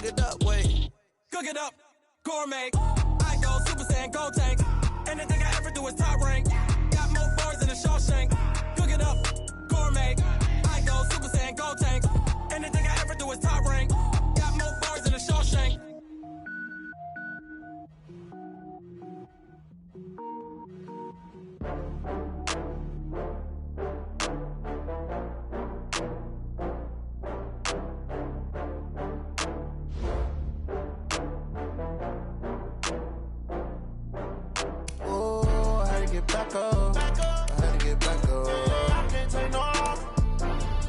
it up, wait. Cook it up, gourmet. I go Super Saiyan, go tank. Anything I ever do is top rank. Got more bars than a Shawshank. Cook it up, gourmet. I go Super Saiyan, go tank. Anything I ever do is top rank. Got more bars than a Shawshank. Back up. I had to get back up. I can't take no off.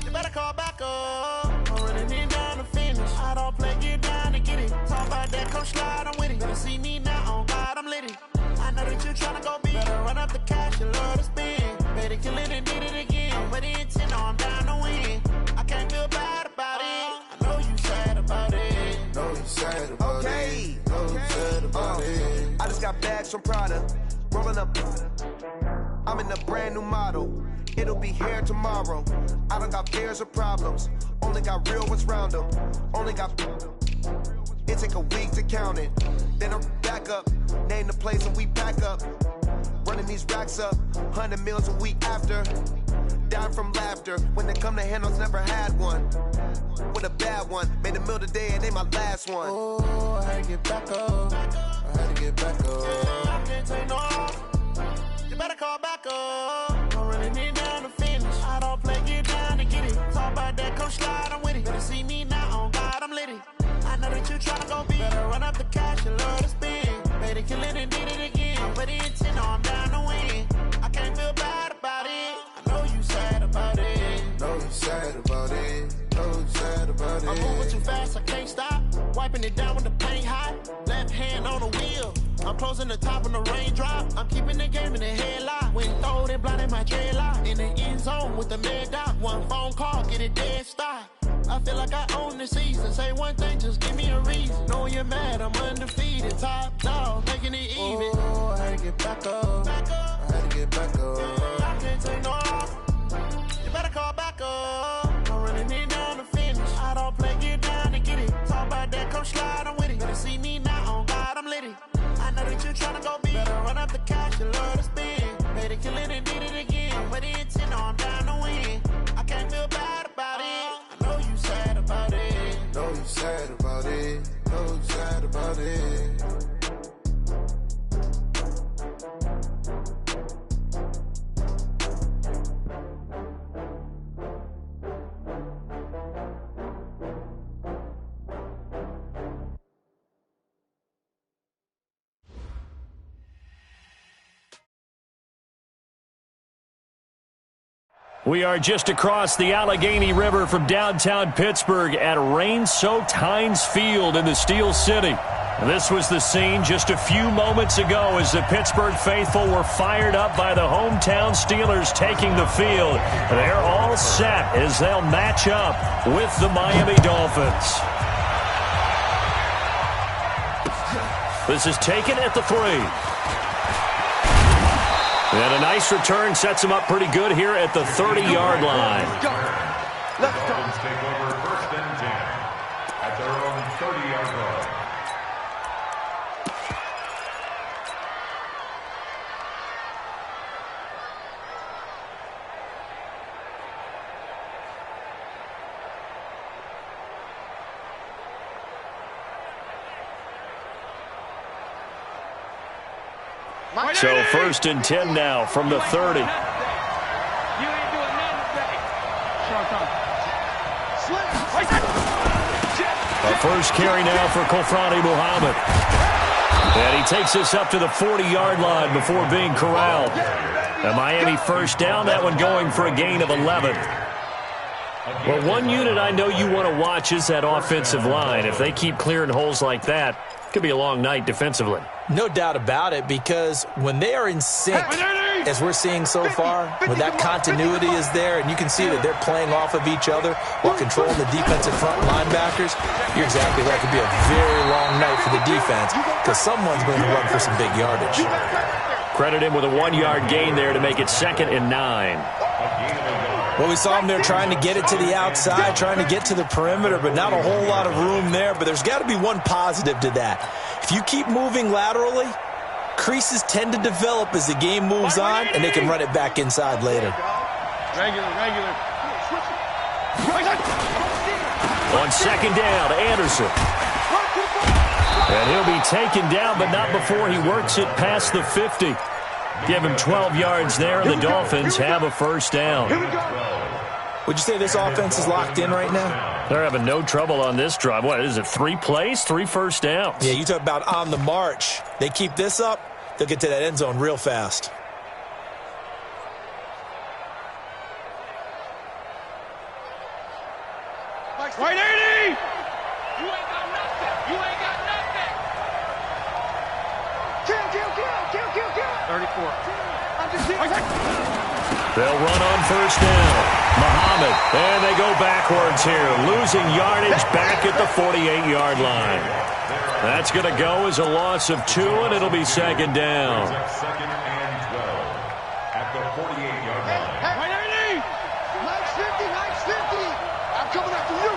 You better call back up. I'm running in down to finish. I don't play, get down to get it. Talk about that, come slide, I'm with it. Better see me now, on God, I'm lit it. I know that you tryna go big. Better run up the cash, you love to spend. Better kill it and did it again. I'm with the intent, I'm down to win. I can't feel bad about it. I know you sad about it. Know you sad about it. Know you sad about it. I just got bags from Prada. Rolling up, I'm in a brand new model. It'll be here tomorrow. I don't got fears or problems. Only got real ones round them. Only got. It take a week to count it. Then I'm back up. Name the place and we pack up. Running these racks up. 100 meals a week after. Down from laughter. When they come to handles, never had one. With a bad one. Made a meal today and they my last one. Oh, I had to get back up. I had to get back up. I can't take no off. You better call back up. I'm running in down to finish. I don't play, get down to get it. Talk about that, come slide, I'm with it. Better see me now, on God, I'm lit it. I know that you tryna go big. Better run up the cash, you love to spend. Better kill it and did it again. I'm with the intent, I'm down to win. I can't feel bad about it. I know you sad about it. Know you sad about it. Know you sad about it. I'm moving too fast, I can't stop. Wiping it down with the paint hot. Left hand on the wheel. I'm closing the top when the raindrop. I'm keeping the game in the headlock. When throwed and blinded my dreadlock. In the end zone with the mad dot. One phone call, get it dead stop. I feel like I own the season. Say one thing, just give me a reason. Know you're mad, I'm undefeated. Top dog, making it even. Oh, I had to get back up. I had to get back up. I can't take no off. You better call back up. I'm running in down to finish. I don't play, get down to get it. Talk about that, come slide, I'm with it. Better see me now, on God, I'm lit it. I know that you tryna go big. Better run up the cash, you love to spend. Better kill it and did it again. But the intent, I'm down to win. I can't feel bad about it. I know you sad about it. Know you sad about it. Know you sad about it. We are just across the Allegheny River from downtown Pittsburgh at rain-soaked Heinz Field in the Steel City. This was the scene just a few moments ago as the Pittsburgh faithful were fired up by the hometown Steelers taking the field. They're all set as they'll match up with the Miami Dolphins. This is taken at the 3. And a nice return sets him up pretty good here at the 30-yard line. Dolphins take over 1st and 10 at their own 30-yard line. So 1st and 10 now from the 30. A first carry now for Kofrani Muhammad. And he takes us up to the 40-yard line before being corralled. A Miami first down, that one going for a gain of 11. Well, one unit I know you want to watch is that offensive line. If they keep clearing holes like that, it could be a long night defensively. No doubt about it, because when they are in sync, as we're seeing so far, when that continuity is there and you can see that they're playing off of each other while controlling the defensive front linebackers, you're exactly right. It could be a very long night for the defense because someone's going to run for some big yardage. Credit him with a 1-yard gain there to make it 2nd and 9. Well, we saw him there trying to get it to the outside, trying to get to the perimeter, but not a whole lot of room there. But there's got to be one positive to that. If you keep moving laterally, creases tend to develop as the game moves on, and they can run it back inside later. Regular. On second down, Anderson. And he'll be taken down, but not before he works it past the 50. Give him 12 yards there, and the Dolphins have a first down. Would you say this offense is locked in right now? They're having no trouble on this drive. What is it, 3 plays, 3 first downs? Yeah, you talk about on the march. They keep this up, they'll get to that end zone real fast. Right, 80! You ain't got nothing. Kill. 34. They'll run on first down. Muhammad, and they go backwards here, losing yardage back at the 48-yard line. That's going to go as a loss of 2, and it'll be second down. Second and 12 at the 48-yard line. Right, 80! Nice 50. I'm coming after you.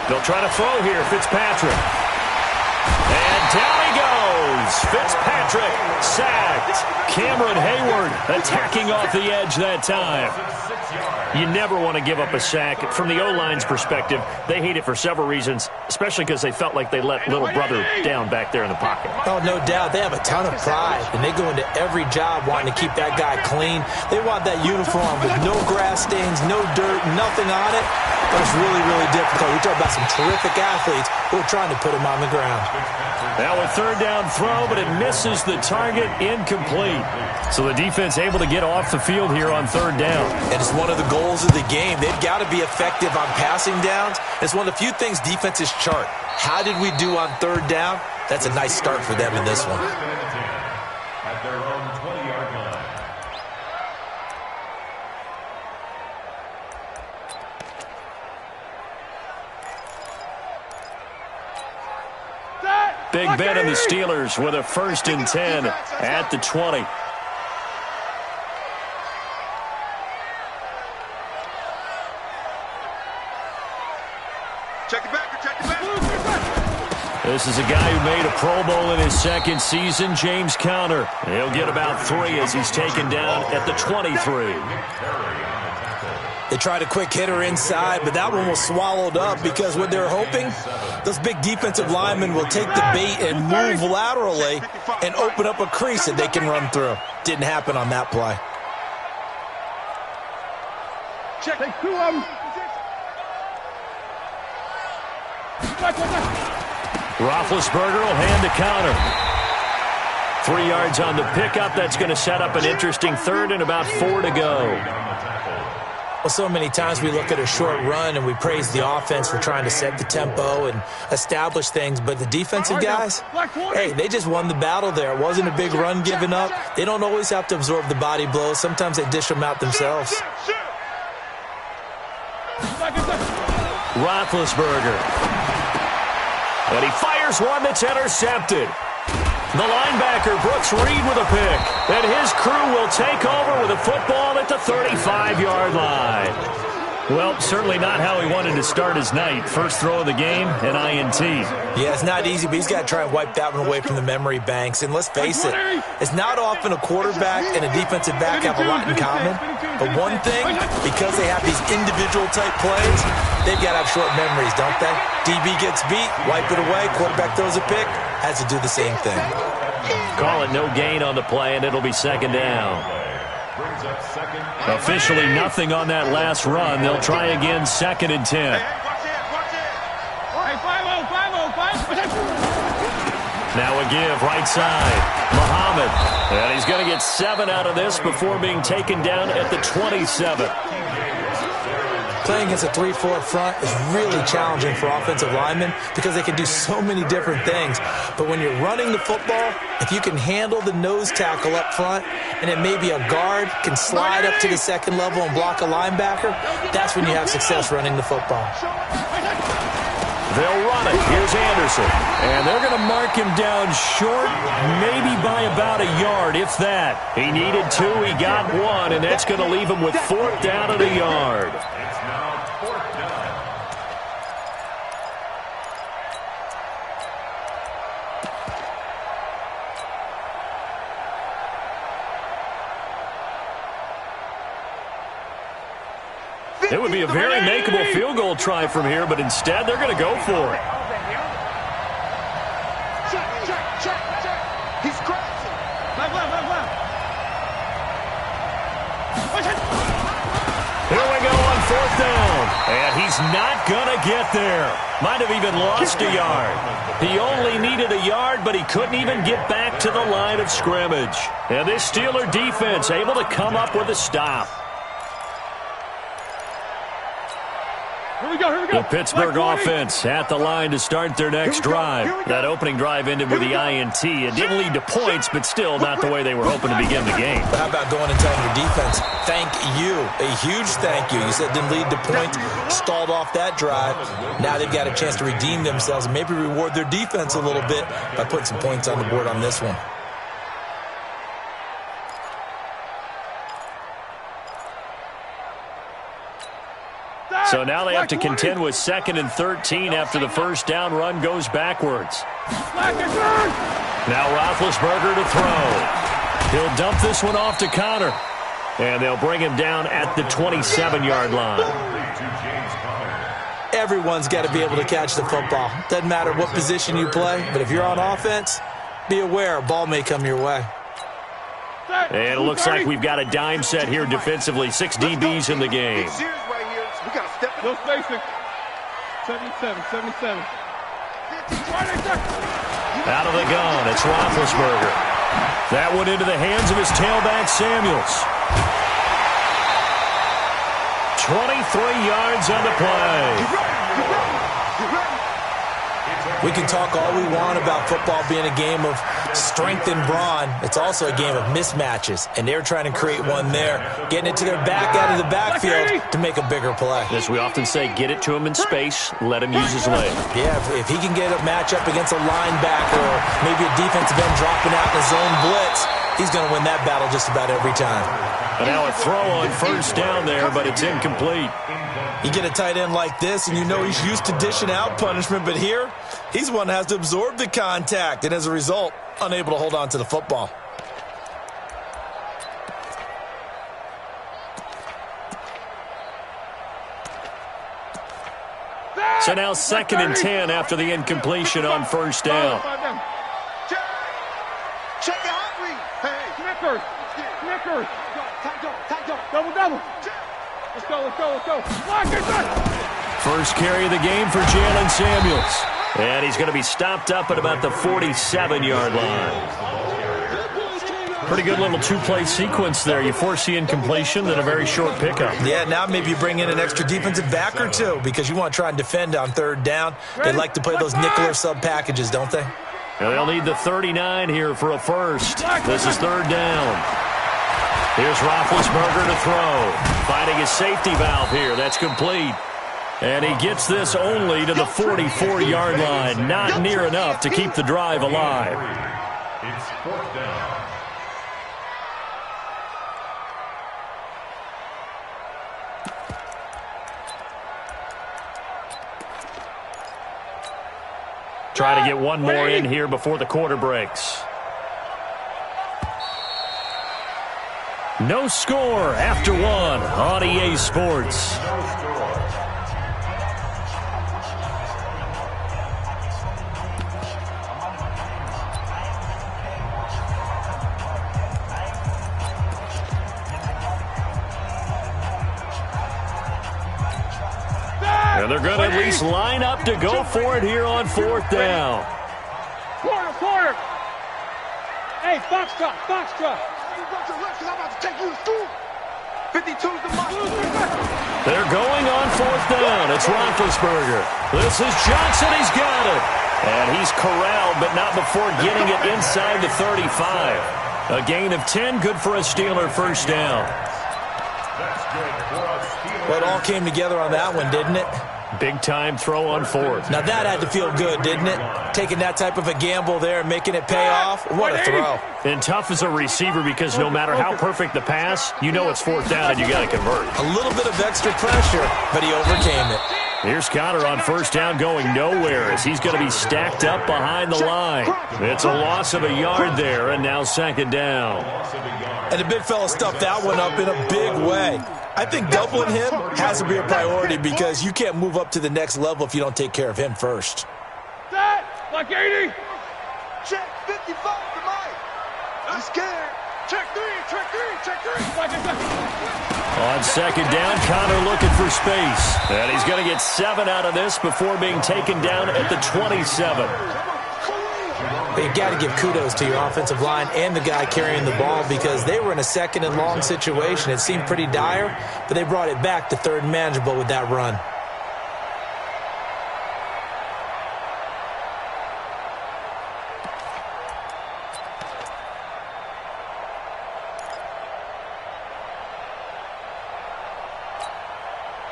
They'll try to throw here, Fitzpatrick. And down he goes. Fitzpatrick sacked. Cameron Hayward attacking off the edge that time. You never want to give up a sack. From the O-line's perspective, they hate it for several reasons, especially because they felt like they let little brother down back there in the pocket. Oh, no doubt. They have a ton of pride, and they go into every job wanting to keep that guy clean. They want that uniform with no grass stains, no dirt, nothing on it. But it's really, really difficult. We talk about some terrific athletes who are trying to put him on the ground. Now a third down throw, but it misses the target, incomplete. So the defense able to get off the field here on third down. And it's one of the goals of the game. They've got to be effective on passing downs. It's one of the few things defenses chart. How did we do on third down? That's a nice start for them in this one. At their own 20-yard line. Big Ben and the Steelers with a 1st and 10 at the 20. Check it back. This is a guy who made a Pro Bowl in his 2nd season, James Conner. He'll get about 3 as he's taken down at the 23. They tried a quick hitter inside, but that one was swallowed up because what they're hoping, those big defensive linemen will take the bait and move laterally and open up a crease that they can run through. Didn't happen on that play. Check. Take 2 of them. Roethlisberger will hand to Conner. 3 yards on the pickup. That's going to set up an interesting third and about 4 to go. Well, so many times we look at a short run and we praise the offense for trying to set the tempo and establish things, but the defensive guys, hey, they just won the battle there. It wasn't a big run given up. They don't always have to absorb the body blows. Sometimes they dish them out themselves. Roethlisberger. And he fires one that's intercepted. The linebacker, Brooks Reed, with a pick. And his crew will take over with a football at the 35-yard line. Well, certainly not how he wanted to start his night. First throw of the game, an INT. Yeah, it's not easy, but he's got to try and wipe that one away from the memory banks. And let's face it, it's not often a quarterback and a defensive back have a lot in common. But one thing, because they have these individual-type plays, they've got to have short memories, don't they? DB gets beat, wipe it away, quarterback throws a pick, has to do the same thing. Call it no gain on the play, and it'll be second down. Officially nothing on that last run. They'll try again, 2nd and 10. Now a give, right side. Muhammad. And he's going to get 7 out of this before being taken down at the 27. Playing against a 3-4 front is really challenging for offensive linemen because they can do so many different things. But when you're running the football, if you can handle the nose tackle up front and then maybe a guard can slide up to the 2nd level and block a linebacker, that's when you have success running the football. They'll run it. Here's Anderson. And they're going to mark him down short, maybe by about a yard, if that. He needed 2, he got 1, and that's going to leave him with 4th down and a yard. It's now 4th down. It would be a very makeable field goal try from here, but instead they're going to go for it. Check. He's crazy. Left. Here we go on 4th down. And he's not going to get there. Might have even lost a yard. He only needed a yard, but he couldn't even get back to the line of scrimmage. And this Steeler defense able to come up with a stop. Here we go. The Pittsburgh offense at the line to start their next drive. That opening drive ended with the INT. It didn't lead to points, but still not the way they were hoping to begin the game. But how about going and telling your defense, thank you, a huge thank you. You said it didn't lead to points, stalled off that drive. Now they've got a chance to redeem themselves and maybe reward their defense a little bit by putting some points on the board on this one. So now they have to contend with 2nd and 13 after the first down run goes backwards. Now Roethlisberger to throw. He'll dump this one off to Connor. And they'll bring him down at the 27-yard line. Everyone's got to be able to catch the football. Doesn't matter what position you play, but if you're on offense, be aware a ball may come your way. And it looks like we've got a dime set here defensively. 6 DBs in the game. We got to step it No up. spacing. 77. Out of the gun, it's Roethlisberger. That one into the hands of his tailback, Samuels. 23 yards on the play. We can talk all we want about football being a game of strength and brawn. It's also a game of mismatches, and they're trying to create one there, getting it to their back out of the backfield to make a bigger play. As we often say, get it to him in space, let him use his leg. Yeah, if he can get a matchup against a linebacker or maybe a defensive end dropping out in a zone blitz, he's going to win that battle just about every time. And now a throw on first down there, but it's incomplete. You get a tight end like this, and you know he's used to dishing out punishment, but here, he's one that has to absorb the contact, and as a result, unable to hold on to the football. So now 2nd and 10 after the incompletion on first down. Check your hot read. Hey. Snickers. Double. Let's go. First carry of the game for Jalen Samuels. And he's going to be stopped up at about the 47-yard line. Pretty good little 2-play sequence there. You force the incompletion, then a very short pickup. Yeah, now maybe you bring in an extra defensive back or two because you want to try and defend on 3rd down. They like to play those nickel or sub packages, don't they? And they'll need the 39 here for a first. This is 3rd down. Here's Roethlisberger to throw. Finding his safety valve here. That's complete. And he gets this only to the 44-yard line. Not near enough to keep the drive alive. It's 4th down. Try to get one more in here before the quarter breaks. No score after 1 on EA Sports. And they're going to at least line up to go for it here on 4th down. Quarter. Hey, box truck. They're going on 4th down. It's Roethlisberger. This is Johnson. He's got it. And he's corralled, but not before getting it inside the 35. A gain of 10, good for a Steeler first down. Well, it all came together on that one, didn't it? Big-time throw on fourth. Now that had to feel good, didn't it? Taking that type of a gamble there and making it pay off. What a throw. And tough as a receiver because no matter how perfect the pass, you know it's fourth down and you got to convert. A little bit of extra pressure, but he overcame it. Here's Connor on first down going nowhere as he's going to be stacked up behind the line. It's a loss of a yard there, and now second down. And the big fella stuffed that one up in a big way. I think doubling him has to be a priority because you can't move up to the next level if you don't take care of him first. Set! Like 80! Check 55 to Mike. I'm scared. Check 3, check 3, check 3. Like I said. On second down, Connor looking for space. And he's going to get 7 out of this before being taken down at the 27. But you got to give kudos to your offensive line and the guy carrying the ball because they were in a second and long situation. It seemed pretty dire, but they brought it back to third and manageable with that run.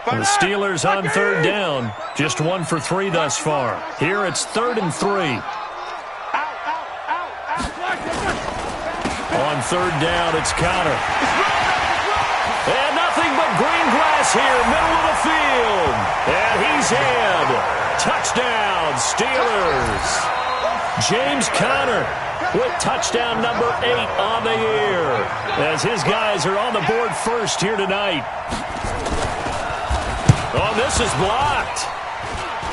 The Steelers on third down. Just 1 for 3 thus far. Here it's 3rd and 3. On third down, it's Connor. And nothing but green grass here, middle of the field. And he's in. Touchdown, Steelers. James Conner with touchdown number 8 on the year. As his guys are on the board first here tonight. Oh, this is blocked.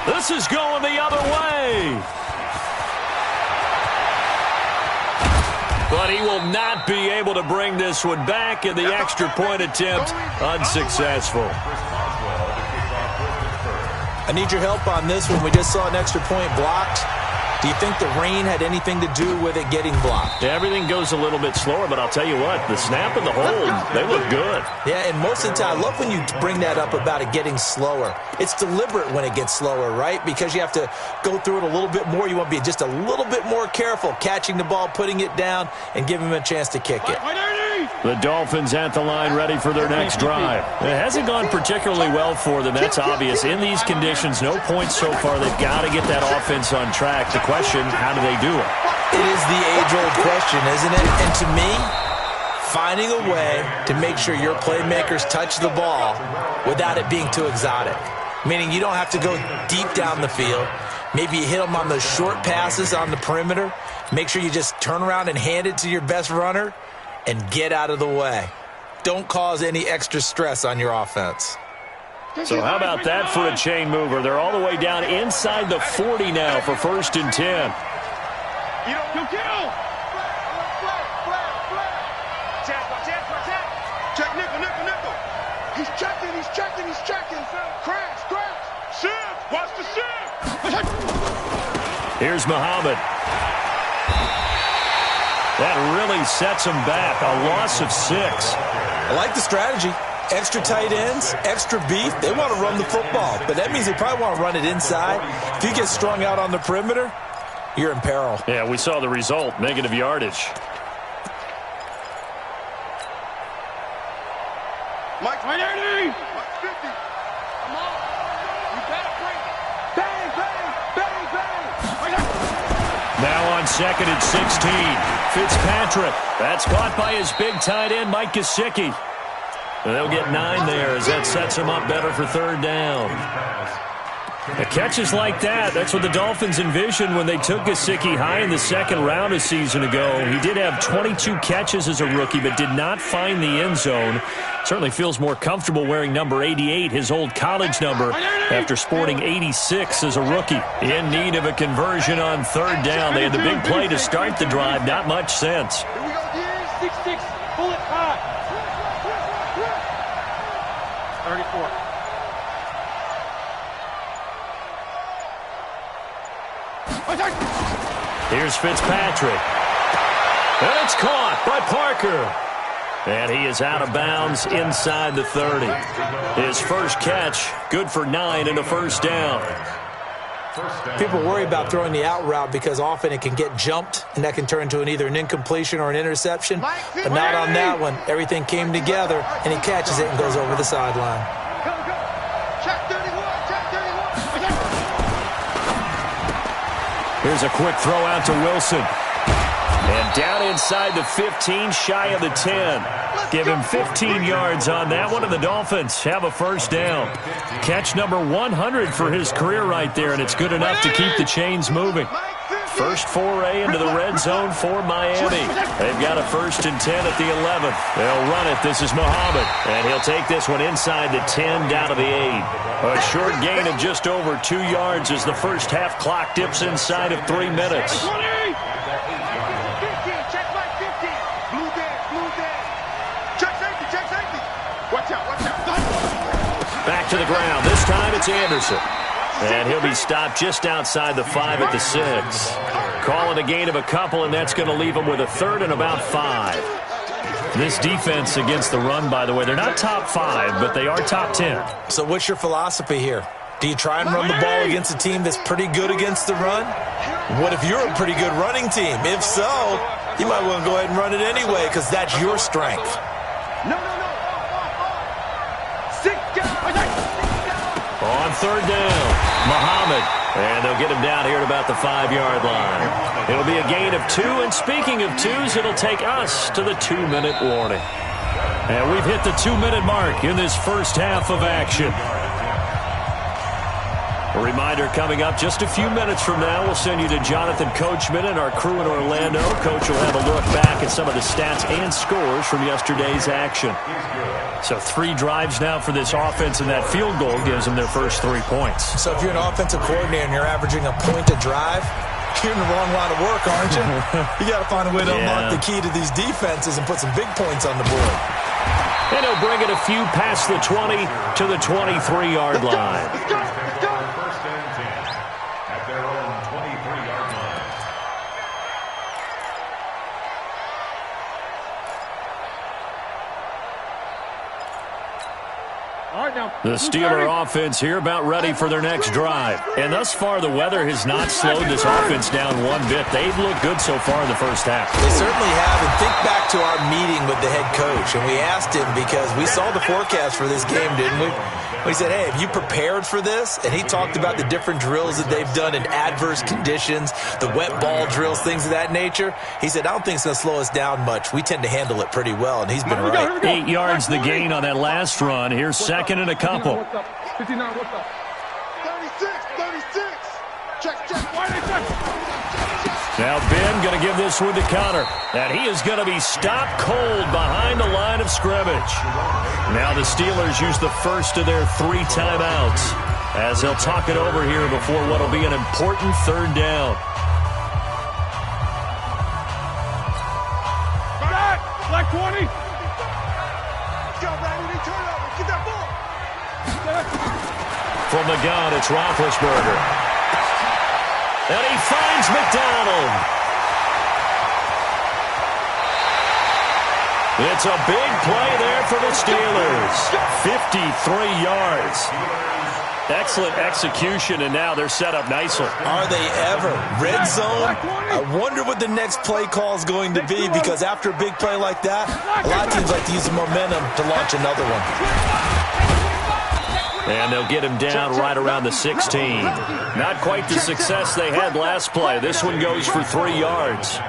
This is going the other way. But he will not be able to bring this one back, and the extra point attempt unsuccessful. I need your help on this one. We just saw an extra point blocked. Do you think the rain had anything to do with it getting blocked? Everything goes a little bit slower, but I'll tell you what, the snap and the hold, they look good. Yeah, and most of the time, I love when you bring that up about it getting slower. It's deliberate when it gets slower, right? Because you have to go through it a little bit more. You want to be just a little bit more careful catching the ball, putting it down, and giving him a chance to kick it. The Dolphins at the line ready for their next drive. It hasn't gone particularly well for them. That's obvious. In these conditions, no points so far. They've got to get that offense on track. The question, how do they do it? It is the age-old question, isn't it? And to me, finding a way to make sure your playmakers touch the ball without it being too exotic. Meaning you don't have to go deep down the field. Maybe you hit them on those short passes on the perimeter. Make sure you just turn around and hand it to your best runner and get out of the way. Don't cause any extra stress on your offense. So how about that for a chain mover? They're all the way down inside the 40 now for 1st and 10. You kill! Check nickel. He's checking. Crash. Shift! Watch the shift! Here's Muhammad. That really sets him back. A loss of 6. I like the strategy. Extra tight ends, extra beef. They want to run the football, but that means they probably want to run it inside. If you get strung out on the perimeter, you're in peril. Yeah, we saw the result, negative yardage. Mike 180! Mike 50. Come on. You better bring it. Bang. Now on 2nd and 16. Fitzpatrick. That's caught by his big tight end, Mike Gesicki. And they'll get 9 there as that sets him up better for 3rd down. The catches like that, that's what the Dolphins envisioned when they took Gesicki high in the 2nd round a season ago. He did have 22 catches as a rookie, but did not find the end zone. Certainly feels more comfortable wearing number 88, his old college number, after sporting 86 as a rookie. In need of a conversion on 3rd down. They had the big play to start the drive. Not much sense. Here we go, 6-6, bullet high. 34. Here's Fitzpatrick. And it's caught by Parker. And he is out of bounds inside the 30. His first catch, good for 9 and a 1st down. People worry about throwing the out route because often it can get jumped, and that can turn into either an incompletion or an interception. But not on that one. Everything came together, and he catches it and goes over the sideline. Check 31. Here's a quick throw out to Wilson. And down inside the 15, shy of the 10. Give him 15 yards on that one, and the Dolphins have a first down. Catch number 100 for his career right there, and it's good enough to keep the chains moving. First foray into the red zone for Miami. They've got a 1st and 10 at the 11th. They'll run it. This is Muhammad. And he'll take this one inside the 10 down to the 8. A short gain of just over 2 yards as the first half clock dips inside of 3 minutes. Check my 50. Blue dead. Check safety. Watch out. Back to the ground. This time it's Anderson. And he'll be stopped just outside the 5 at the 6. Calling a gain of a couple, and that's going to leave him with a 3rd and about 5. This defense against the run, by the way, they're not top 5, but they are top 10. So what's your philosophy here? Do you try and run the ball against a team that's pretty good against the run? What if you're a pretty good running team? If so, you might want to go ahead and run it anyway because that's your strength. No. On 3rd down, Muhammad. And they'll get him down here at about the 5-yard line. It'll be a gain of 2, and speaking of 2s, it'll take us to the 2-minute warning. And we've hit the 2-minute mark in this first half of action. A reminder coming up just a few minutes from now, we'll send you to Jonathan Coachman and our crew in Orlando. Coach will have a look back at some of the stats and scores from yesterday's action. So 3 drives now for this offense, and that field goal gives them their first 3 points. So if you're an offensive coordinator and you're averaging a point a drive, you're in the wrong line of work, aren't you? You got to find a way to unlock the key to these defenses and put some big points on the board. And he'll bring it a few past the 20 to the 23-yard line. Let's go. First and 10 at their own 23-yard line. All right, now. The Steeler offense here about ready for their next drive. And thus far, the weather has not slowed this offense down one bit. They've looked good so far in the first half. They certainly have. And think back to our meeting with the head coach. And we asked him because we saw the forecast for this game, didn't we? We said, hey, have you prepared for this? And he talked about the different drills that they've done in adverse conditions, the wet ball drills, things of that nature. He said, I don't think it's going to slow us down much. We tend to handle it pretty well, and he's been right. 8 yards the gain on that last run. Here's 2nd and a couple. 59, what's up? 36. Check. Now Ben going to give this one to Connor. And he is going to be stopped cold behind the line of scrimmage. Now the Steelers use the first of their 3 timeouts as they'll talk it over here before what will be an important 3rd down. Black 20. Let's go, Brandon. Turn over. Get that ball. From the gun, it's Roethlisberger. And he finds McDonald. It's a big play there for the Steelers. 53 yards. Excellent execution, and now they're set up nicely. Are they ever? Red zone? I wonder what the next play call is going to be, because after a big play like that, a lot of teams like to use the momentum to launch another one. And they'll get him down right around the 16. Not quite the success they had last play. This one goes for 3 yards.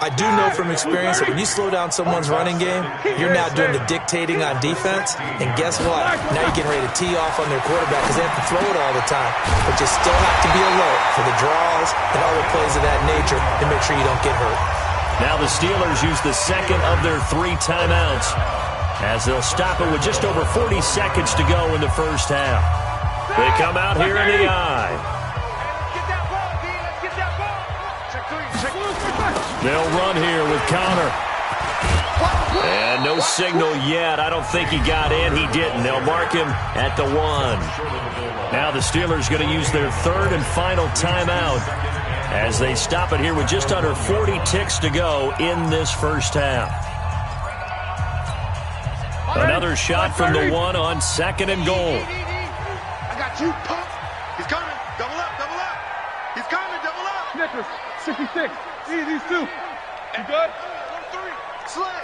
I do know from experience that when you slow down someone's running game, you're now doing the dictating on defense. And guess what? Now you're getting ready to tee off on their quarterback because they have to throw it all the time. But you still have to be alert for the draws and other plays of that nature and make sure you don't get hurt. Now the Steelers use the second of their 3 timeouts as they'll stop it with just over 40 seconds to go in the first half. They come out here in the eye. They'll run here with Connor. And no signal yet. I don't think he got in. He didn't. They'll mark him at the 1. Now the Steelers going to use their 3rd and final timeout as they stop it here with just under 40 ticks to go in this first half. Another shot from the 1 on 2nd and goal. I got you, pump. He's coming. Double up. He's coming. Double up. Snickers, 66. These 2. You good? 1-3. Slash.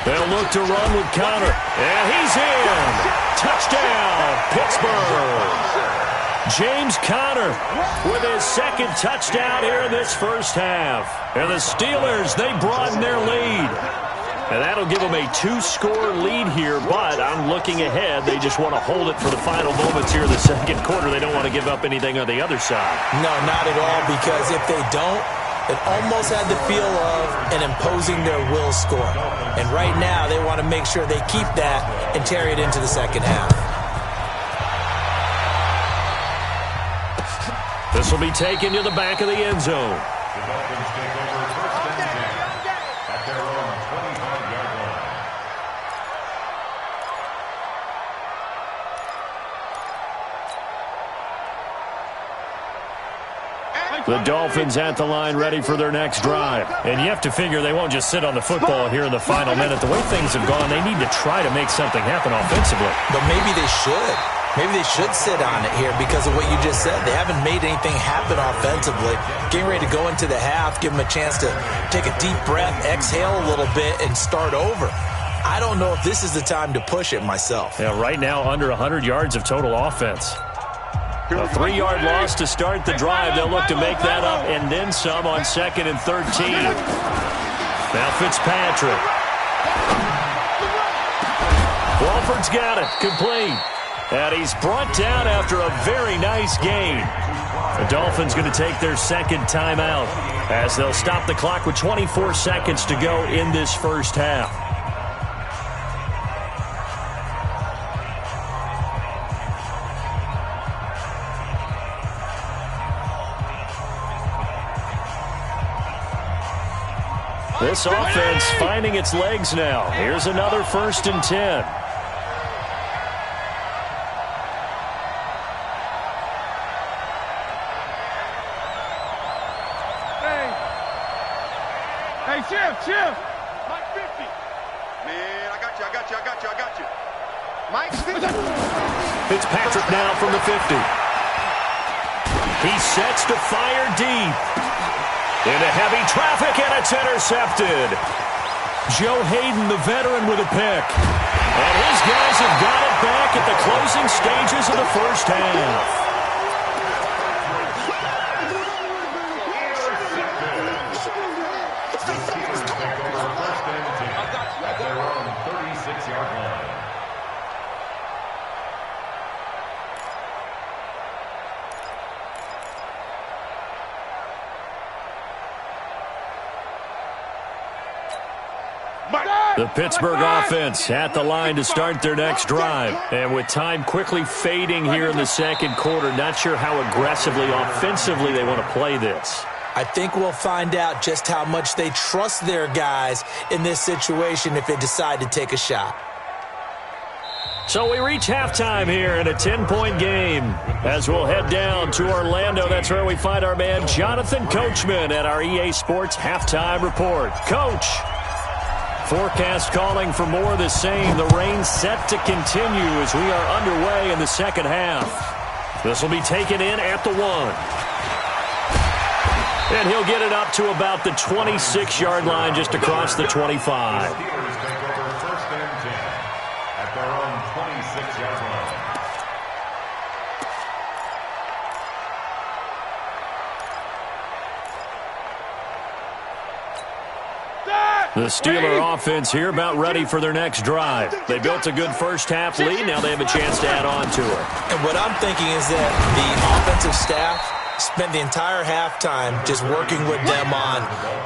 They'll look to run with Connor. And he's in. Touchdown, Pittsburgh. James Conner with his second touchdown here in this first half. And the Steelers, they broaden their lead. And that'll give them a 2-score lead here, but I'm looking ahead. They just want to hold it for the final moments here in the second quarter. They don't want to give up anything on the other side. No, not at all, because if they don't, it almost had the feel of an imposing their will score. And right now, they want to make sure they keep that and carry it into the second half. This will be taken to the back of the end zone. The Dolphins take over first and 10 at their own 25-yard line. The Dolphins at the line ready for their next drive. And you have to figure they won't just sit on the football here in the final minute. The way things have gone, they need to try to make something happen offensively. But maybe they should. Maybe they should sit on it here because of what you just said. They haven't made anything happen offensively. Getting ready to go into the half, give them a chance to take a deep breath, exhale a little bit, and start over. I don't know if this is the time to push it myself. Yeah, right now under 100 yards of total offense. A 3-yard loss to start the drive. They'll look to make that up and then some on 2nd and 13. Now Fitzpatrick. Walford's got it. Complete. And he's brought down after a very nice gain. The Dolphins going to take their second timeout as they'll stop the clock with 24 seconds to go in this first half. This offense finding its legs now. Here's another 1st and 10. Hey, Chief. Mike 50. Man, I got you. Mike 50. Fitzpatrick now from the 50. He sets to fire deep. Into heavy traffic, and it's intercepted. Joe Hayden, the veteran, with a pick. And his guys have got it back at the closing stages of the first half. The Pittsburgh offense at the line to start their next drive. And with time quickly fading here in the second quarter, not sure how aggressively, offensively they want to play this. I think we'll find out just how much they trust their guys in this situation if they decide to take a shot. So we reach halftime here in a 10-point game. As we'll head down to Orlando, that's where we find our man Jonathan Coachman at our EA Sports Halftime Report. Coach. Forecast calling for more of the same. The rain set to continue as we are underway in the second half. This will be taken in at the 1. And he'll get it up to about the 26-yard line just across the 25. Steelers take over 1st and 10 at their own 26-yard line. The Steeler offense here about ready for their next drive. They built a good first half lead. Now they have a chance to add on to it. And what I'm thinking is that the offensive staff spent the entire halftime just working with them on,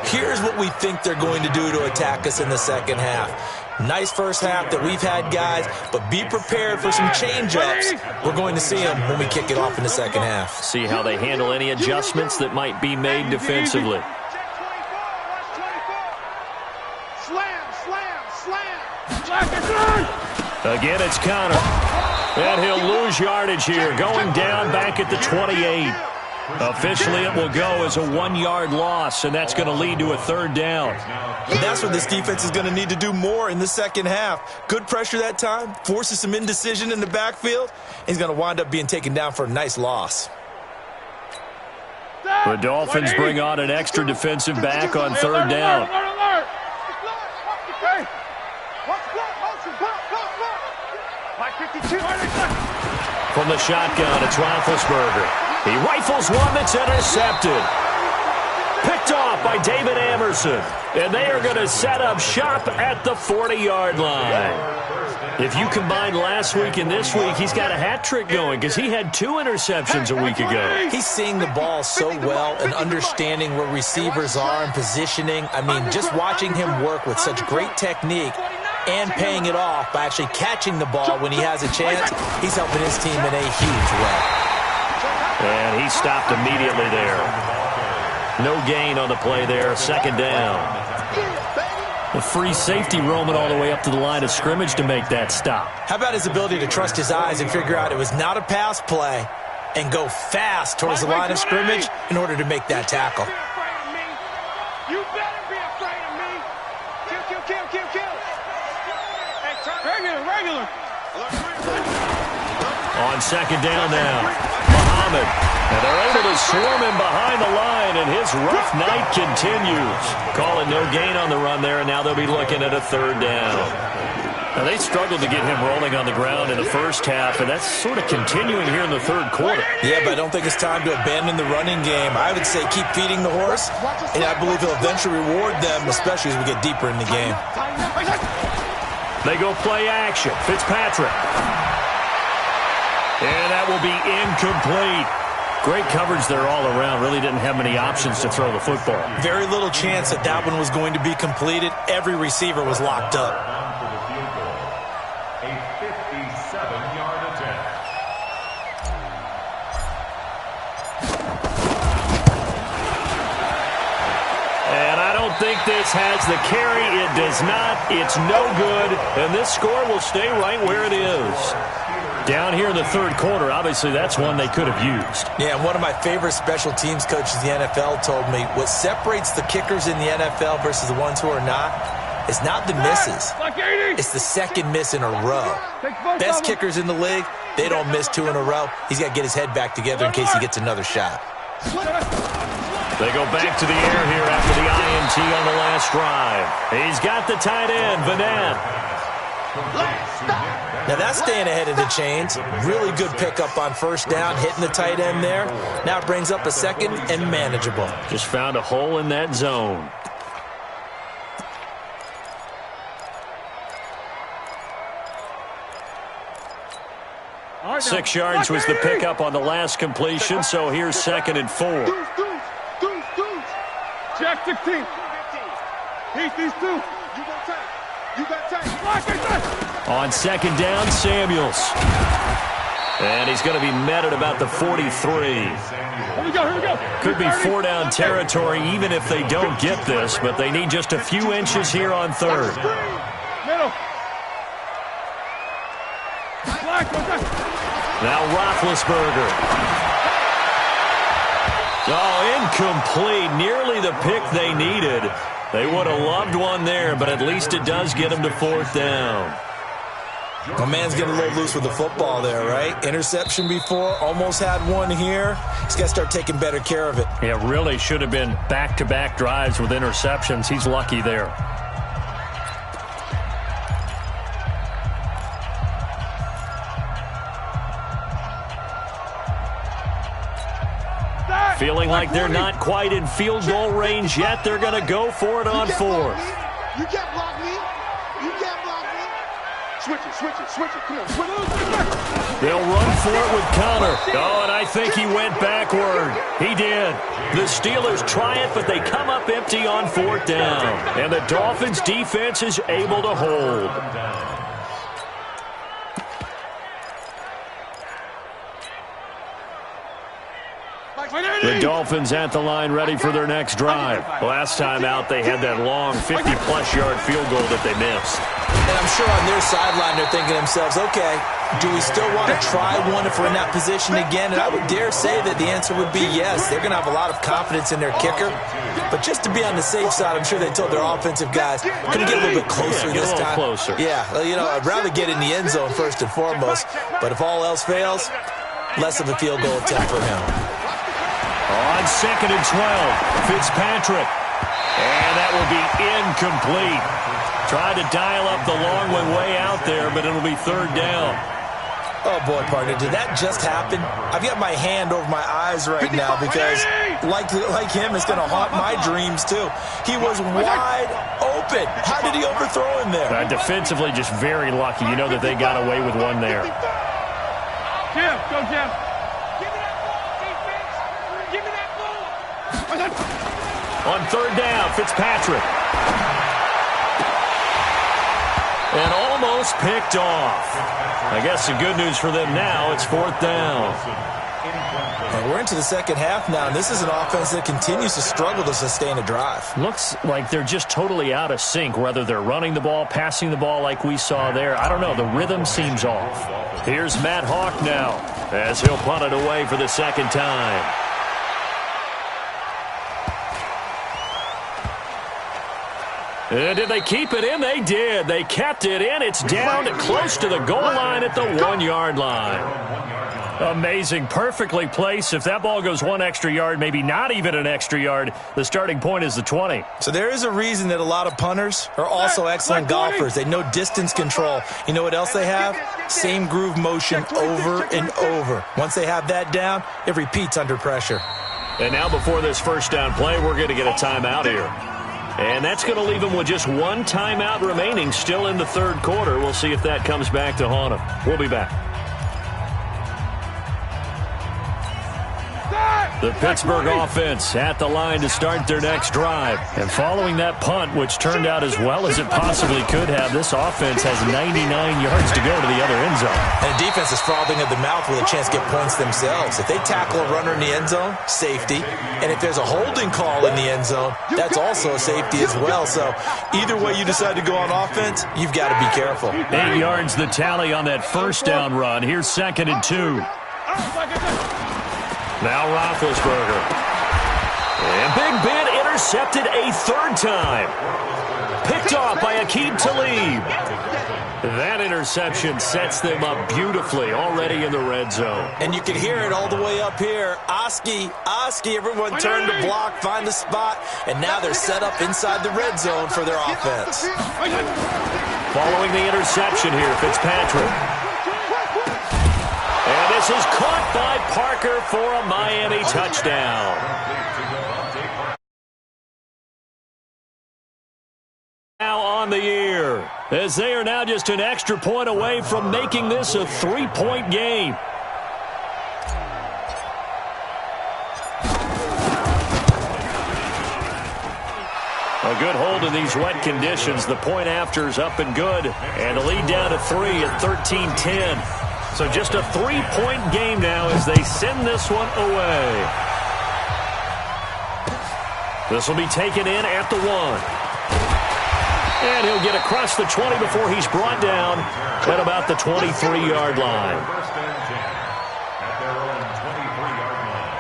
here's what we think they're going to do to attack us in the second half. Nice first half that we've had, guys, but be prepared for some change-ups. We're going to see them when we kick it off in the second half. See how they handle any adjustments that might be made defensively. Again, it's Conner. And he'll lose yardage here, going down back at the 28. Officially, it will go as a 1-yard loss, and that's going to lead to a 3rd down. And that's what this defense is going to need to do more in the second half. Good pressure that time, forces some indecision in the backfield. He's going to wind up being taken down for a nice loss. The Dolphins bring on an extra defensive back on 3rd down. From the shotgun, it's Roethlisberger. He rifles one that's intercepted. Picked off by David Amerson. And they are going to set up shop at the 40-yard line. If you combine last week and this week, he's got a hat trick going because he had 2 interceptions a week ago. He's seeing the ball so well and understanding where receivers are and positioning. I mean, just watching him work with such great technique and paying it off by actually catching the ball when he has a chance, he's helping his team in a huge way. And he stopped immediately there. No gain on the play there, second down. The free safety roaming all the way up to the line of scrimmage to make that stop. How about his ability to trust his eyes and figure out it was not a pass play and go fast towards the line of scrimmage in order to make that tackle. You better be afraid of me. Kill. Regular. On second down now, Muhammad. And they're able to swarm him behind the line, and his rough night continues. Calling no gain on the run there, and now they'll be looking at a third down. Now, they struggled to get him rolling on the ground in the first half, and that's sort of continuing here in the third quarter. Yeah, but I don't think it's time to abandon the running game. I would say keep feeding the horse, and I believe he'll eventually reward them, especially as we get deeper in the game. They go play action. Fitzpatrick. And that will be incomplete. Great coverage there all around. Really didn't have many options to throw the football. Very little chance that that one was going to be completed. Every receiver was locked up. A 57-yard attempt. And I don't think this has the carry. It does not. It's no good. And this score will stay right where it is. Down here in the third quarter, obviously that's one they could have used. Yeah, and one of my favorite special teams coaches in the NFL told me what separates the kickers in the NFL versus the ones who are not is not the misses. It's the second miss in a row. Best kickers in the league, they don't miss 2 in a row. He's got to get his head back together in case he gets another shot. They go back to the air here after the INT on the last drive. He's got the tight end, Vanette. Now that's staying ahead of the chains. Really good pickup on first down, hitting the tight end there. Now it brings up a second and manageable. Just found a hole in that zone. Right, 6 yards was the pickup on the last completion, so here's 2nd and 4. Deuce. Jack 16. These 2. You got time. On 2nd down, Samuels. And he's going to be met at about the 43. Here we go. Could be 4-down territory even if they don't get this, but they need just a few inches here on 3rd. Middle. Now Roethlisberger. Oh, incomplete. Nearly the pick they needed. They would have loved one there, but at least it does get them to 4th down. My man's getting a little loose with the football there, right? Interception before, almost had one here. He's got to start taking better care of it. Yeah, really should have been back-to-back drives with interceptions. He's lucky there. Feeling like they're not quite in field goal range yet. They're going to go for it on 4th. You can't block me. Switch it. Come on, switch it. They'll run for it with Connor. Oh, and I think he went backward. He did. The Steelers try it, but they come up empty on 4th down. And the Dolphins' defense is able to hold. The Dolphins at the line ready for their next drive. Last time out, they had that long 50-plus yard field goal that they missed. And I'm sure on their sideline they're thinking to themselves, okay, do we still want to try one if we're in that position again? And I would dare say that the answer would be yes. They're going to have a lot of confidence in their kicker. But just to be on the safe side, I'm sure they told their offensive guys, could get a little bit closer this time. Closer. Yeah, I'd rather get in the end zone first and foremost. But if all else fails, less of a field goal attempt for him. On 2nd and 12, Fitzpatrick. And that will be incomplete. Tried to dial up the long one way out there, but it'll be 3rd down. Oh, boy, partner, did that just happen? I've got my hand over my eyes right now because, like him, it's going to haunt my dreams, too. He was wide open. How did he overthrow him there? Defensively, just very lucky. You know that they got away with one there. Jim, go, Jim. Give me that ball, defense. Give me that ball. On third down, Fitzpatrick. And almost picked off. I guess the good news for them now, it's fourth down. And we're into the second half now, and this is an offense that continues to struggle to sustain a drive. Looks like they're just totally out of sync, whether they're running the ball, passing the ball like we saw there. I don't know. The rhythm seems off. Here's Matt Hawk now as he'll punt it away for the second time. And did they keep it in? They did. They kept it in. It's down to close to the goal line at the 1-yard line. Amazing. Perfectly placed. If that ball goes one extra yard, maybe not even an extra yard, the starting point is the 20. So there is a reason that a lot of punters are also excellent golfers. They know distance control. You know what else they have? Same groove motion over and over. Once they have that down, it repeats under pressure. And now before this first down play, we're going to get a timeout here. And that's going to leave them with just one timeout remaining still in the third quarter. We'll see if that comes back to haunt them. We'll be back. The Pittsburgh offense at the line to start their next drive. And following that punt, which turned out as well as it possibly could have, this offense has 99 yards to go to the other end zone. And the defense is frothing at the mouth with a chance to get points themselves. If they tackle a runner in the end zone, safety. And if there's a holding call in the end zone, that's also a safety as well. So either way you decide to go on offense, you've got to be careful. 8 yards the tally on that first down run. Here's 2nd and 2. Now Roethlisberger. And Big Ben intercepted a third time. Picked off by Aqib Talib. That interception sets them up beautifully already in the red zone. And you can hear it all the way up here. Oski, everyone turned to block, find the spot, and now they're set up inside the red zone for their offense. Following the interception here, Fitzpatrick. And this is caught by Parker for a Miami touchdown. Now on the year, as they are now just an extra point away from making this a 3-point game. A good hold in these wet conditions. The point after is up and good. And the lead down to 3 at 13-10. So just a 3-point game now as they send this one away. This will be taken in at the 1. And he'll get across the 20 before he's brought down at about the 23-yard line. First and 10 at their own 23-yard line.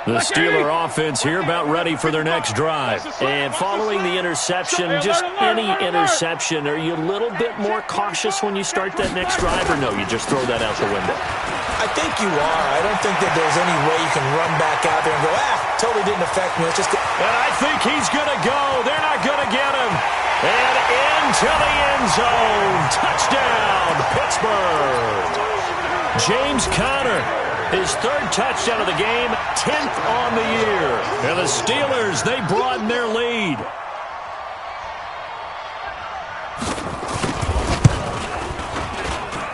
The Steeler offense here about ready for their next drive. And following the interception, just any interception, are you a little bit more cautious when you start that next drive, or no, you just throw that out the window? I think you are. I don't think that there's any way you can run back out there and go, totally didn't affect me. It's just. And I think he's going to go. They're not going to get him. And into the end zone. Touchdown, Pittsburgh. James Conner. His 3rd touchdown of the game, 10th on the year. And the Steelers, they broaden their lead.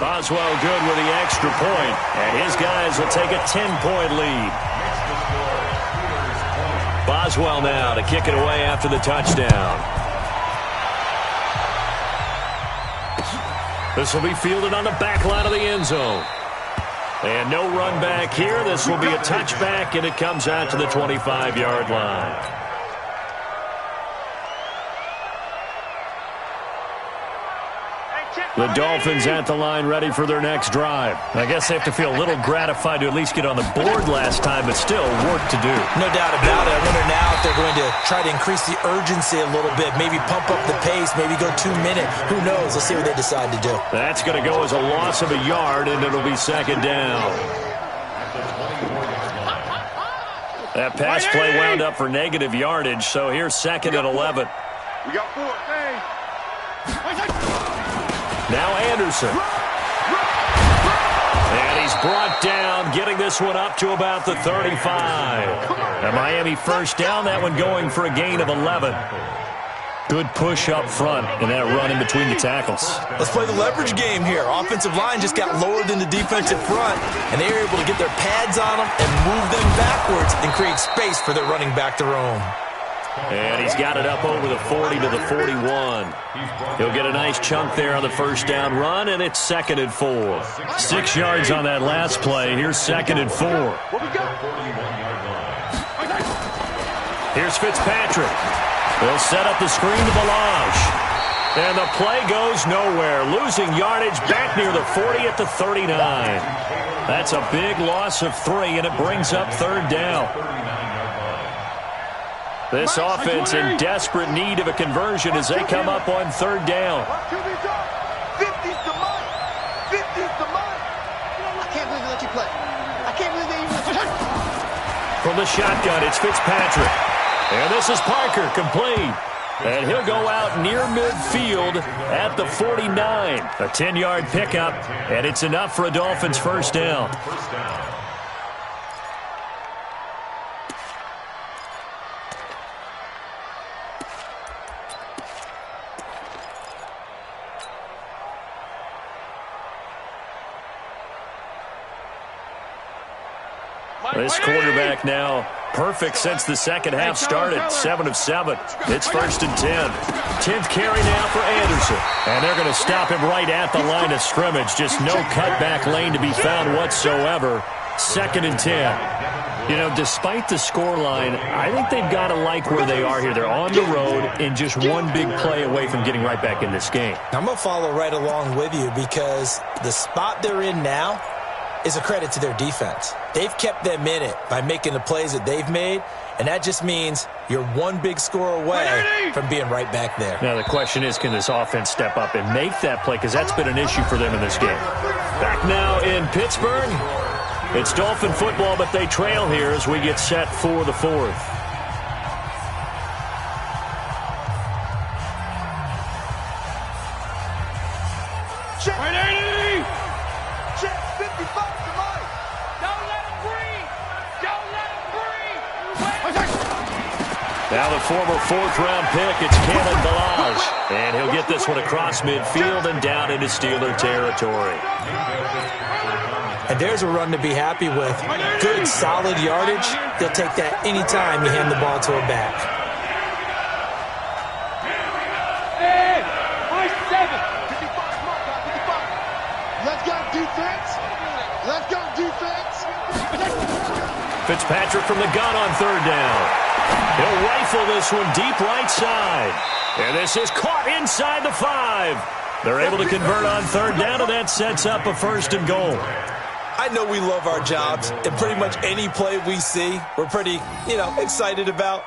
Boswell good with the extra point, and his guys will take a 10-point lead. Boswell now to kick it away after the touchdown. This will be fielded on the back line of the end zone. And no run back here. This will be a touchback, and it comes out to the 25-yard line. The Dolphins at the line ready for their next drive. I guess they have to feel a little gratified to at least get on the board last time, but still work to do. No doubt about it. I wonder now if they're going to try to increase the urgency a little bit, maybe pump up the pace, maybe go 2-minute. Who knows? Let's see what they decide to do. That's going to go as a loss of a yard, and it'll be 2nd down. That pass play wound up for negative yardage, so here's 2nd and 11. We got 4. Hey. Now Anderson. And he's brought down, getting this one up to about the 35. A Miami first down, that one going for a gain of 11. Good push up front and that run in between the tackles. Let's play the leverage game here. Offensive line just got lowered in the defensive front, and they were able to get their pads on them and move them backwards and create space for their running back to roam. And he's got it up over the 40 to the 41. He'll get a nice chunk there on the first down run, and it's 2nd and 4. 6 yards on that last play. Here's 2nd and 4. Here's Fitzpatrick. They'll set up the screen to Balazs. And the play goes nowhere. Losing yardage back near the 40 at the 39. That's a big loss of 3, and it brings up 3rd down. This offense in desperate need of a conversion as they come up on 3rd down. 50's the money. 50's the money. I can't believe they let you play. I can't believe they even let you. From the shotgun, it's Fitzpatrick. And this is Parker, complete. And he'll go out near midfield at the 49. A 10-yard pickup, and it's enough for a Dolphins first down. This quarterback now perfect since the second half started. 7 of 7. It's 1st and 10. 10th carry now for Anderson. And they're going to stop him right at the line of scrimmage. Just no cutback lane to be found whatsoever. 2nd and 10. You know, despite the scoreline, I think they've got to like where they are here. They're on the road and just one big play away from getting right back in this game. I'm going to follow right along with you because the spot they're in now is a credit to their defense. They've kept them in it by making the plays that they've made, and that just means you're one big score away from being right back there. Now the question is, can this offense step up and make that play? Because that's been an issue for them in this game. Back now in Pittsburgh. It's Dolphin football, but they trail here as we get set for the 4th. Check. Check 55 to Mike. Don't let him breathe. Don't let him breathe. Now the former 4th-round pick, it's Kalen Balazs. And he'll get this one across midfield and down into Steeler territory. And there's a run to be happy with. Good, solid yardage. They'll take that anytime you hand the ball to a back. Hey, high 7. 55. Let's go defense. Let's go defense. Fitzpatrick from the gun on 3rd down. He'll rifle this one deep right side. And this is caught inside the 5. They're able to convert on 3rd down, and that sets up a 1st and goal. I know we love our jobs, and pretty much any play we see, we're pretty, excited about.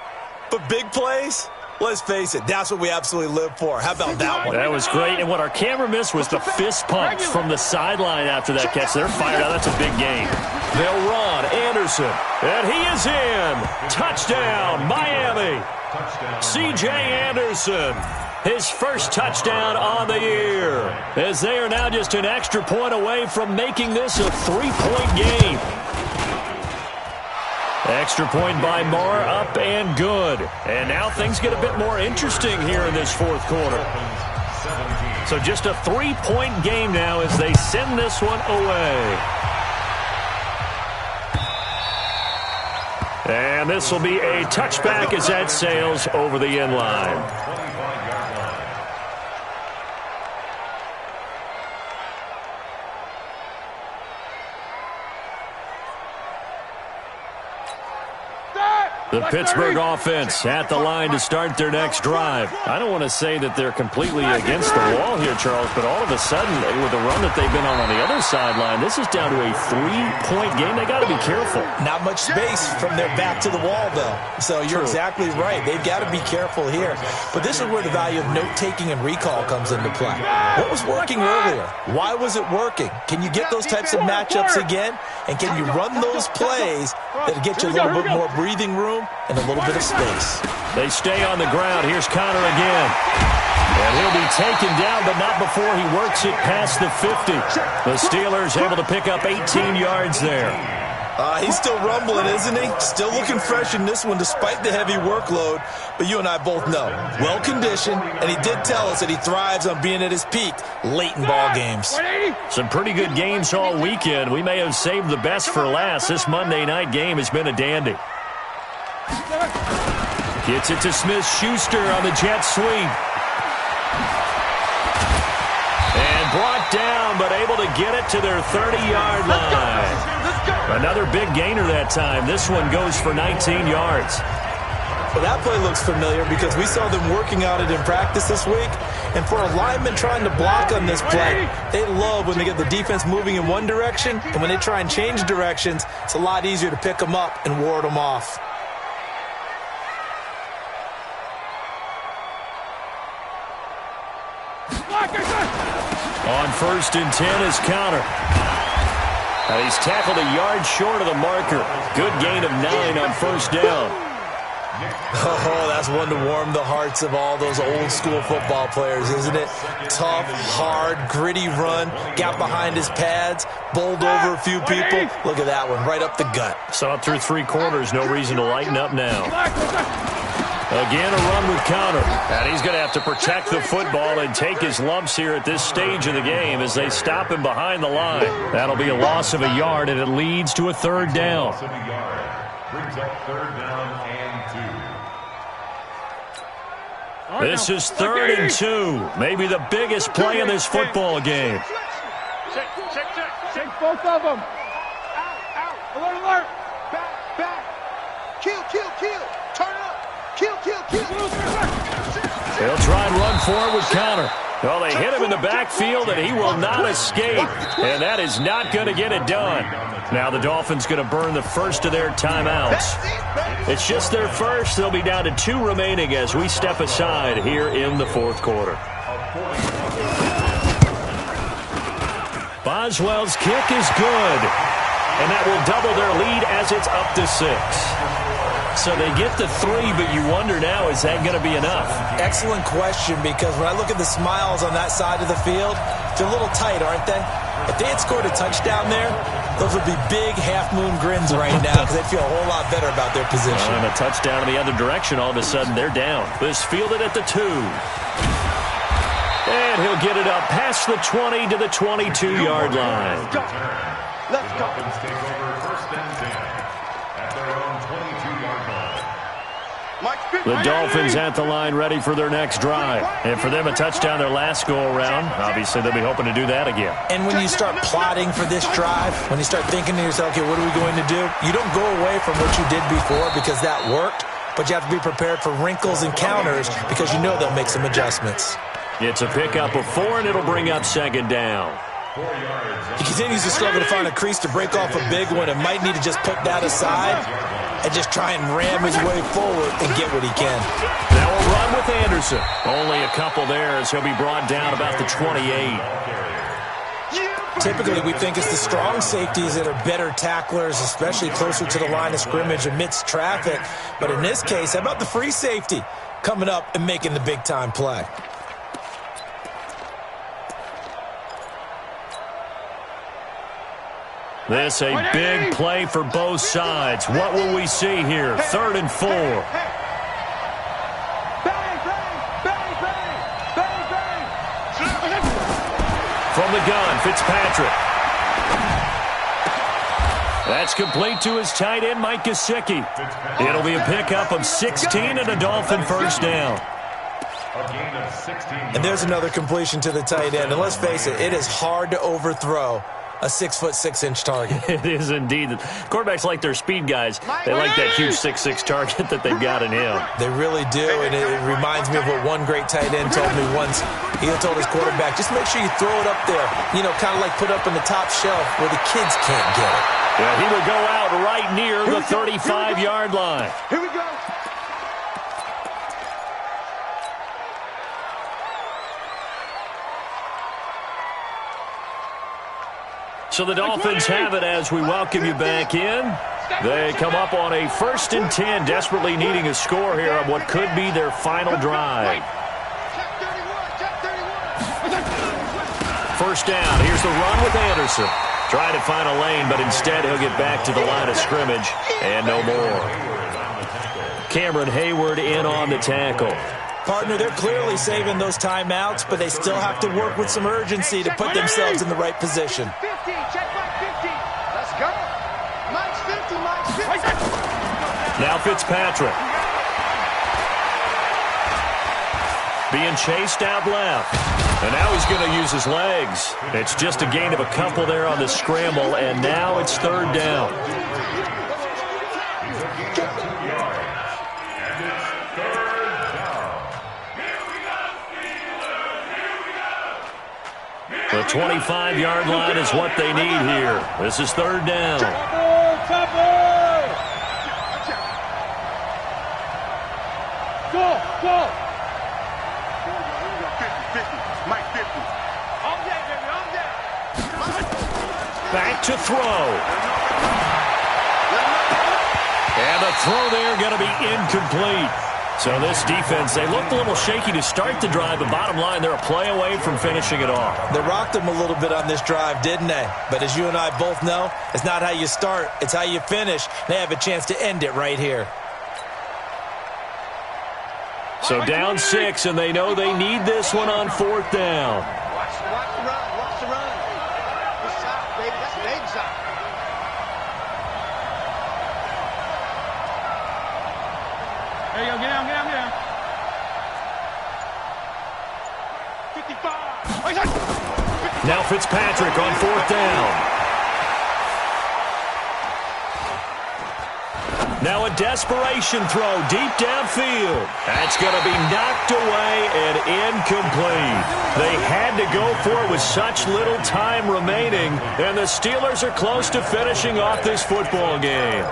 But big plays, let's face it, that's what we absolutely live for. How about that one? That was great, and what our camera missed was the fist pumps from the sideline after that catch. They're fired out. That's a big game. They'll run. Anderson, and he is in. Touchdown, Miami. C.J. Anderson. His first touchdown on the year, as they are now just an extra point away from making this a 3-point game. Extra point by Marr, up and good. And now things get a bit more interesting here in this 4th quarter. So just a 3-point game now as they send this one away. And this will be a touchback as that sails over the end line. The Pittsburgh offense at the line to start their next drive. I don't want to say that they're completely against the wall here, Charles, but all of a sudden, with the run that they've been on the other sideline, this is down to a 3-point game. They got to be careful. Not much space from their back to the wall, though. So you're exactly right. They've got to be careful here. But this is where the value of note-taking and recall comes into play. What was working earlier? Why was it working? Can you get those types of matchups again? And can you run those plays that get you a little bit more breathing room room and a little bit of space. They stay on the ground. Here's Connor again. And he'll be taken down, but not before he works it past the 50. The Steelers able to pick up 18 yards there. He's still rumbling, isn't he? Still looking fresh in this one despite the heavy workload. But you and I both know, well-conditioned, and he did tell us that he thrives on being at his peak late in ball games. Some pretty good games all weekend. We may have saved the best for last. This Monday night game has been a dandy. Gets it to Smith-Schuster on the jet sweep. And brought down, but able to get it to their 30-yard line. Another big gainer that time. This one goes for 19 yards. Well, that play looks familiar because we saw them working out it in practice this week. And for a lineman trying to block on this play, they love when they get the defense moving in one direction. And when they try and change directions, it's a lot easier to pick them up and ward them off. On 1st and 10 is Connor. And he's tackled a yard short of the marker. Good gain of 9 on 1st down. Oh, that's one to warm the hearts of all those old school football players, isn't it? Tough, hard, gritty run, got behind his pads, bowled over a few people. Look at that one, right up the gut. Saw it through 3 quarters, no reason to lighten up now. Again, a run with Connor. And he's going to have to protect the football and take his lumps here at this stage of the game as they stop him behind the line. That'll be a loss of a yard, and it leads to a 3rd down. Brings up 3rd down and 2. This is 3rd and 2. Maybe the biggest play in this football game. Check both of them. Out. Alert, alert. Back. Kill. Turn it up. Kill. They'll try and run forward with Connor. Well, they hit him in the backfield, and he will not escape. And that is not going to get it done. Now the Dolphins going to burn the first of their timeouts. It's just their first. They'll be down to 2 remaining as we step aside here in the 4th quarter. Boswell's kick is good. And that will double their lead as it's up to 6. So they get the 3, but you wonder now, is that going to be enough? Excellent question, because when I look at the smiles on that side of the field, they're a little tight, aren't they? If they had scored a touchdown there, those would be big half-moon grins right now because they'd feel a whole lot better about their position. And a touchdown in the other direction, all of a sudden they're down. This fielded at the 2. And he'll get it up past the 20 to the 22-yard line. Let's go. Dolphins take over 1st and 10 at their own 22-yard line. The Dolphins at the line ready for their next drive. And for them, a touchdown their last go-around. Obviously, they'll be hoping to do that again. And when you start plotting for this drive, when you start thinking to yourself, okay, what are we going to do? You don't go away from what you did before because that worked, but you have to be prepared for wrinkles and counters because you know they'll make some adjustments. It's a pickup of 4, and it'll bring up 2nd down. He continues to struggle to find a crease to break off a big one and might need to just put that aside and just try and ram his way forward and get what he can. Now we'll run with Anderson. Only a couple there as he'll be brought down about the 28. Typically, we think it's the strong safeties that are better tacklers, especially closer to the line of scrimmage amidst traffic. But in this case, how about the free safety coming up and making the big-time play? This a big play for both sides. What will we see here? 3rd and 4. Bang. From the gun, Fitzpatrick. That's complete to his tight end, Mike Gesicki. It'll be a pickup of 16 and a Dolphin 1st down. And there's another completion to the tight end. And let's face it, it is hard to overthrow a 6'6" target. It is indeed. Quarterbacks like their speed guys. They like that huge 6'6" target that they've got in him. They really do, and it reminds me of what one great tight end told me once. He told his quarterback, just make sure you throw it up there, you know, kind of like put up in the top shelf where the kids can't get it. Yeah, he would go out right near the 35-yard line. Here we go. So the Dolphins have it as we welcome you back in. They come up on a 1st and 10, desperately needing a score here on what could be their final drive. First down. Here's the run with Anderson. Trying to find a lane, but instead he'll get back to the line of scrimmage and no more. Cameron Hayward in on the tackle. Partner, they're clearly saving those timeouts, but they still have to work with some urgency to put themselves in the right position. 50, check back 50. Let's go. Mike's 50, Mike's 50. Now Fitzpatrick. Being chased out left. And now he's going to use his legs. It's just a gain of a couple there on the scramble, and now it's 3rd down. The 25-yard line is what they need here. This is 3rd down. Go! Back to throw. And the throw there going to be incomplete. So this defense, they looked a little shaky to start the drive, but bottom line, they're a play away from finishing it off. They rocked them a little bit on this drive, didn't they? But as you and I both know, it's not how you start, it's how you finish. They have a chance to end it right here. So down 6, and they know they need this one on 4th down. Watch the run. Watch the run. Good shot, baby. That's a big shot. There you go. Get down. 55. Now Fitzpatrick on 4th down. Now a desperation throw deep downfield. That's going to be knocked away and incomplete. They had to go for it with such little time remaining, and the Steelers are close to finishing off this football game.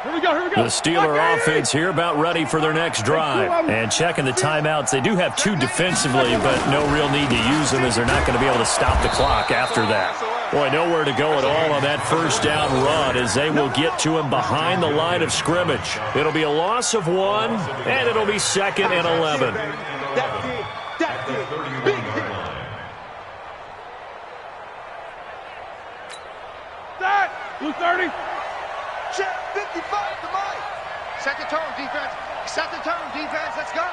Here we go. The Steeler offense here about ready for their next drive. And checking the timeouts, they do have 2 defensively, but no real need to use them as they're not going to be able to stop the clock after that. Boy, nowhere to go at all on that 1st down run as they will get to him behind the line of scrimmage. It'll be a loss of 1, and it'll be 2nd and 11. That's it. Big hit. Blue 30. Check 55 to Mike. Set the tone, defense. Set the tone, defense. Let's go.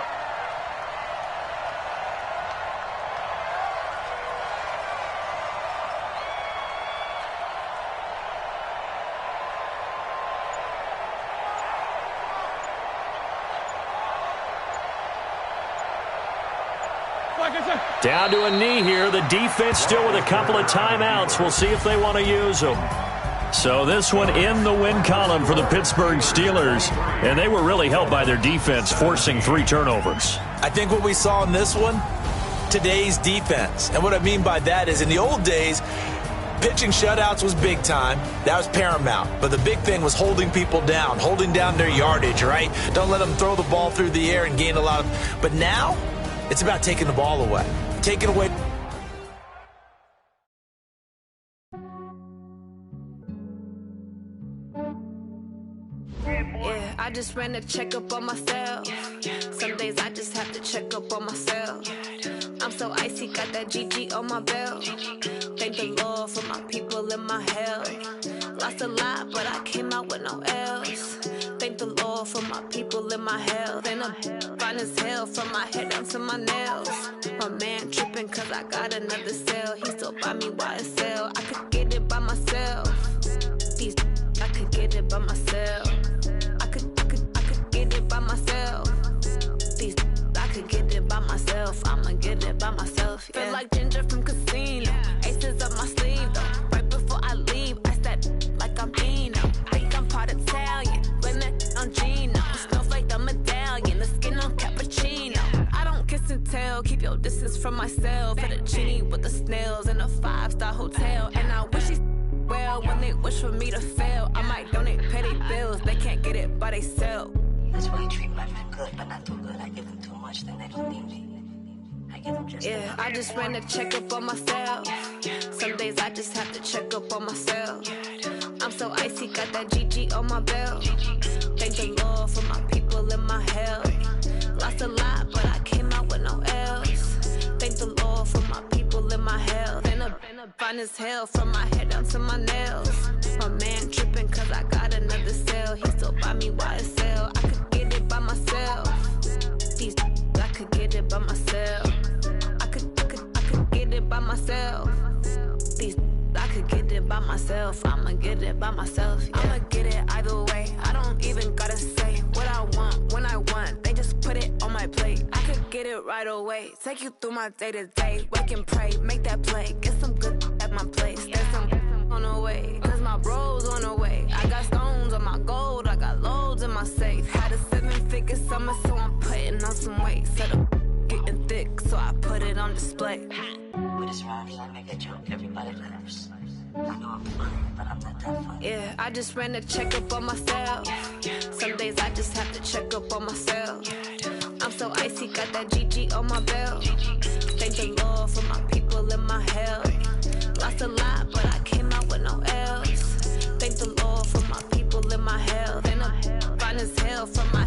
Down to a knee here. The defense still with a couple of timeouts. We'll see if they want to use them. So this one in the win column for the Pittsburgh Steelers. And they were really helped by their defense, forcing 3 turnovers. I think what we saw in this one, today's defense. And what I mean by that is in the old days, pitching shutouts was big time. That was paramount. But the big thing was holding people down, holding down their yardage, right? Don't let them throw the ball through the air and gain a lot of... But now, it's about taking the ball away. Taking away... Yeah, I just ran a checkup on myself. Some days I just have to check up on myself. I'm so icy, got that GG on my belt. Thank the Lord for my people and my health. Lost a lot, but I came out with no L's. Thank the Lord for my people and my health. And I'm fine as hell from my head down to my nails. My man tripping cause I got another cell. He still buy me YSL. I could get it by myself. These I could get it by myself. I could get it by myself. These I could get it by myself. I'ma get it by myself. Yeah. Feel like Ginger from Casino. Aces up my sleeve though. Right before I leave, I step like I'm Dino. Think I'm part Italian. Blame that on Gino. Smells like the medallion. The skin on cappuccino. I don't kiss and tell. Keep your distance from myself. At a genie with the snails in a 5-star hotel. And I wish he's well when they wish for me to fail. I might donate petty bills. They can't get it by themselves. That's why I treat my men good, but not too good. I give them too much, then they don't need me. I Yeah, I just ran a checkup on myself. Some days I just have to check up on myself. I'm so icy, got that GG on my belt. Thank the Lord for my people in my health. Lost a lot, but I came out with no L's. Thank the Lord for my people in my health. Been a fine as hell from my head down to my nails. My man tripping cause I got another cell. He still buy me YSL. I could get it by myself. These I could get it by myself. I could get it by myself. These I could get it by myself. I'ma get it by myself. Yeah. I'ma get it either way. I don't even gotta say what I want when I want. They just put it on my plate. I could get it right away. Take you through my day to day. Wake and pray, make that play. Get some good at my place. There's some on the way. Cause my bros on the way. I got stones on my gold. I got loads in my safe. Had a 7-figure summer, so I'm putting on some weight. Set up getting thick, so I put it on display. With this round, you wanna make a joke. Everybody laughs. I know I'm funny, but I'm not that funny. Yeah, I just ran a checkup on myself. Some days I just have to check up on myself. I'm so icy, got that GG on my belt. Thank the Lord for my people in my health. Lost a lot, but I came out with no L's. Thank the Lord for my people in my health. And I'm fine as hell from my